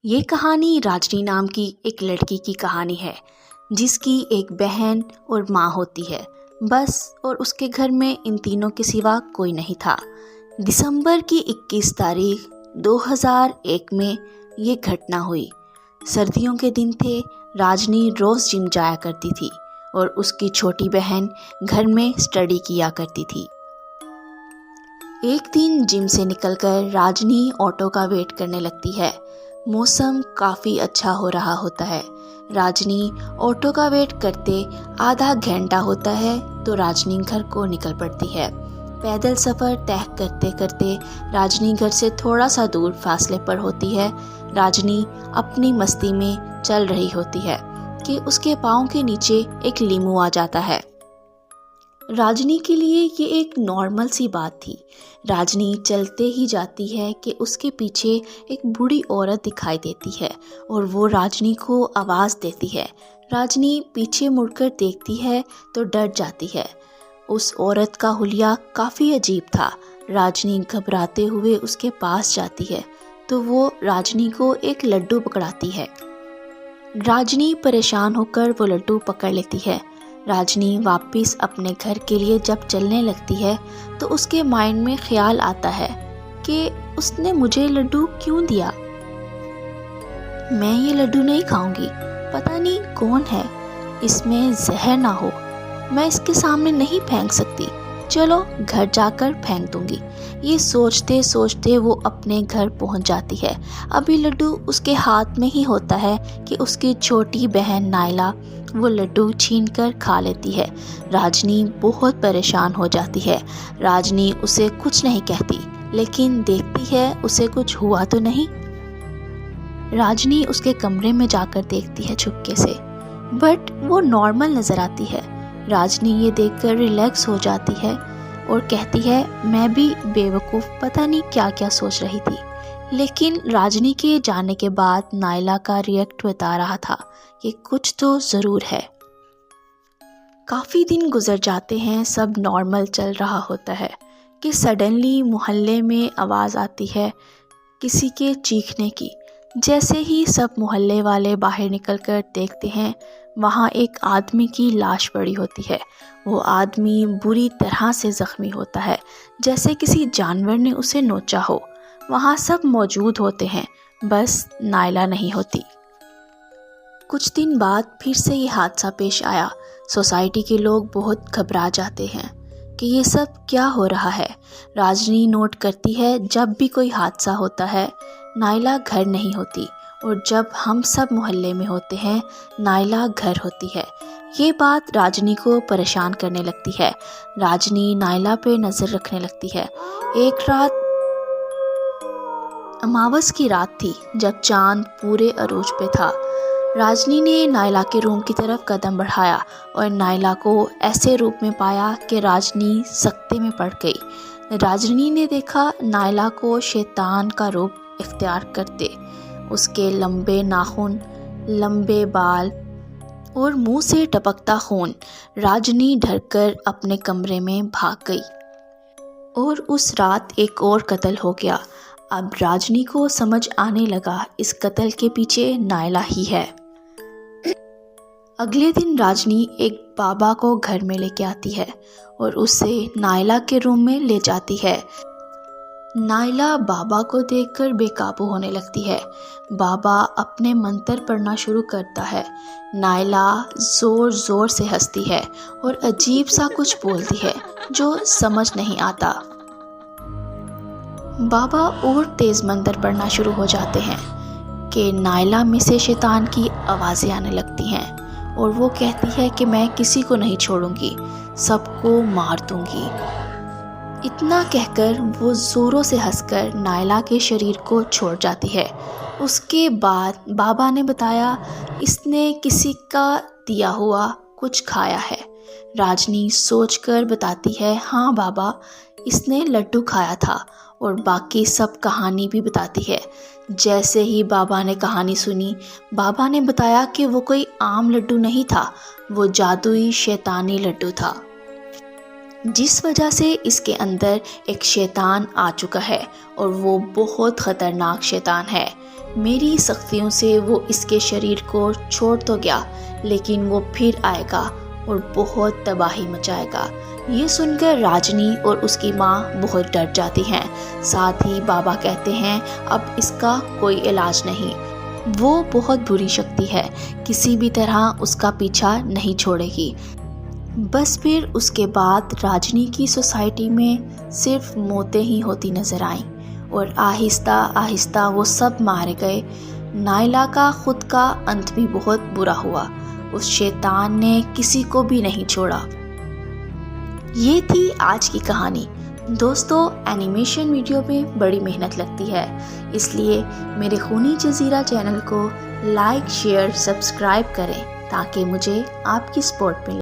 ये कहानी राजनी नाम की एक लड़की की कहानी है जिसकी एक बहन और माँ होती है बस। और उसके घर में इन तीनों के सिवा कोई नहीं था। दिसंबर की 21 तारीख 2001 में ये घटना हुई। सर्दियों के दिन थे। राजनी रोज़ जिम जाया करती थी और उसकी छोटी बहन घर में स्टडी किया करती थी। एक दिन जिम से निकलकर राजनी ऑटो का वेट करने लगती है। मौसम काफ़ी अच्छा हो रहा होता है। राजनी ऑटो का वेट करते आधा घंटा होता है तो राजनी घर को निकल पड़ती है। पैदल सफ़र तय करते करते राजनी घर से थोड़ा सा दूर फासले पर होती है। राजनी अपनी मस्ती में चल रही होती है कि उसके पाँव के नीचे एक लीमू आ जाता है। राजनी के लिए ये एक नॉर्मल सी बात थी। राजनी चलते ही जाती है कि उसके पीछे एक बूढ़ी औरत दिखाई देती है और वो राजनी को आवाज़ देती है। राजनी पीछे मुड़कर देखती है तो डर जाती है। उस औरत का हुलिया काफ़ी अजीब था। राजनी घबराते हुए उसके पास जाती है तो वो राजनी को एक लड्डू पकड़ाती है। राजनी परेशान होकर वो लड्डू पकड़ लेती है। राजनी वापस अपने घर के लिए जब चलने लगती है तो उसके माइंड में ख्याल आता है कि उसने मुझे लड्डू क्यों दिया। मैं ये लड्डू नहीं खाऊंगी, पता नहीं कौन है, इसमें जहर ना हो, मैं इसके सामने नहीं फेंक सकती, चलो घर जाकर फेंक दूंगी। ये सोचते सोचते वो अपने घर पहुंच जाती है। अभी लड्डू उसके हाथ में ही होता है कि उसकी छोटी बहन नायला वो लड्डू छीनकर खा लेती है। राजनी बहुत परेशान हो जाती है। राजनी उसे कुछ नहीं कहती लेकिन देखती है उसे कुछ हुआ तो नहीं। राजनी उसके कमरे में जाकर देखती है चुपके से, बट वो नॉर्मल नज़र आती है। राजनी ये देखकर रिलैक्स हो जाती है और कहती है मैं भी बेवकूफ़ पता नहीं क्या क्या सोच रही थी। लेकिन राजनी के जाने के बाद नायला का रिएक्ट बता रहा था कि कुछ तो ज़रूर है। काफ़ी दिन गुजर जाते हैं, सब नॉर्मल चल रहा होता है कि सडनली मोहल्ले में आवाज़ आती है किसी के चीखने की। जैसे ही सब मोहल्ले वाले बाहर निकलकर देखते हैं वहाँ एक आदमी की लाश पड़ी होती है। वो आदमी बुरी तरह से ज़ख्मी होता है, जैसे किसी जानवर ने उसे नोचा हो। वहाँ सब मौजूद होते हैं, बस नायला नहीं होती। कुछ दिन बाद फिर से ये हादसा पेश आया। सोसाइटी के लोग बहुत घबरा जाते हैं कि ये सब क्या हो रहा है। राजनी नोट करती है जब भी कोई हादसा होता है नायला घर नहीं होती और जब हम सब मोहल्ले में होते हैं नायला घर होती है। ये बात राजनी को परेशान करने लगती है। राजनी नायला पे नज़र रखने लगती है। एक रात अमावस की रात थी जब चांद पूरे अरूज पे था। राजनी ने नायला के रूम की तरफ कदम बढ़ाया और नायला को ऐसे रूप में पाया कि राजनी सकते में पड़ गई। राजनी ने देखा नायला को शैतान का रूप इख्तियार करते। उसके लंबे नाखून, लंबे बाल और मुंह से टपकता खून। राजनी डरकर अपने कमरे में भाग गई और उस रात एक और कत्ल हो गया। अब राजनी को समझ आने लगा इस कत्ल के पीछे नायला ही है। अगले दिन राजनी एक बाबा को घर में लेके आती है और उसे नायला के रूम में ले जाती है। नायला बाबा को देखकर बेकाबू होने लगती है। बाबा अपने मंत्र पढ़ना शुरू करता है। नायला ज़ोर ज़ोर से हंसती है और अजीब सा कुछ बोलती है जो समझ नहीं आता। बाबा और तेज़ मंत्र पढ़ना शुरू हो जाते हैं कि नायला में से शैतान की आवाज़ें आने लगती हैं और वो कहती है कि मैं किसी को नहीं छोड़ूंगी, सबको मार दूंगी। इतना कहकर वो ज़ोरों से हंसकर नायला के शरीर को छोड़ जाती है। उसके बाद बाबा ने बताया इसने किसी का दिया हुआ कुछ खाया है। राजनी सोचकर बताती है हाँ बाबा, इसने लड्डू खाया था और बाकी सब कहानी भी बताती है। जैसे ही बाबा ने कहानी सुनी, बाबा ने बताया कि वो कोई आम लड्डू नहीं था, वो जादुई शैतानी लड्डू था, जिस वजह से इसके अंदर एक शैतान आ चुका है और वो बहुत ख़तरनाक शैतान है। मेरी सख्तियों से वो इसके शरीर को छोड़ तो गया, लेकिन वो फिर आएगा और बहुत तबाही मचाएगा। ये सुनकर राजनी और उसकी माँ बहुत डर जाती हैं। साथ ही बाबा कहते हैं अब इसका कोई इलाज नहीं, वो बहुत बुरी शक्ति है, किसी भी तरह उसका पीछा नहीं छोड़ेगी। बस फिर उसके बाद राजनी की सोसाइटी में सिर्फ मौतें ही होती नजर आईं और आहिस्ता आहिस्ता वो सब मारे गए। नायला का खुद का अंत भी बहुत बुरा हुआ। उस शैतान ने किसी को भी नहीं छोड़ा। ये थी आज की कहानी। दोस्तों, एनिमेशन वीडियो में बड़ी मेहनत लगती है, इसलिए मेरे खूनी जज़ीरा चैनल को लाइक, शेयर, सब्सक्राइब करें ताकि मुझे आपकी सपोर्ट मिले।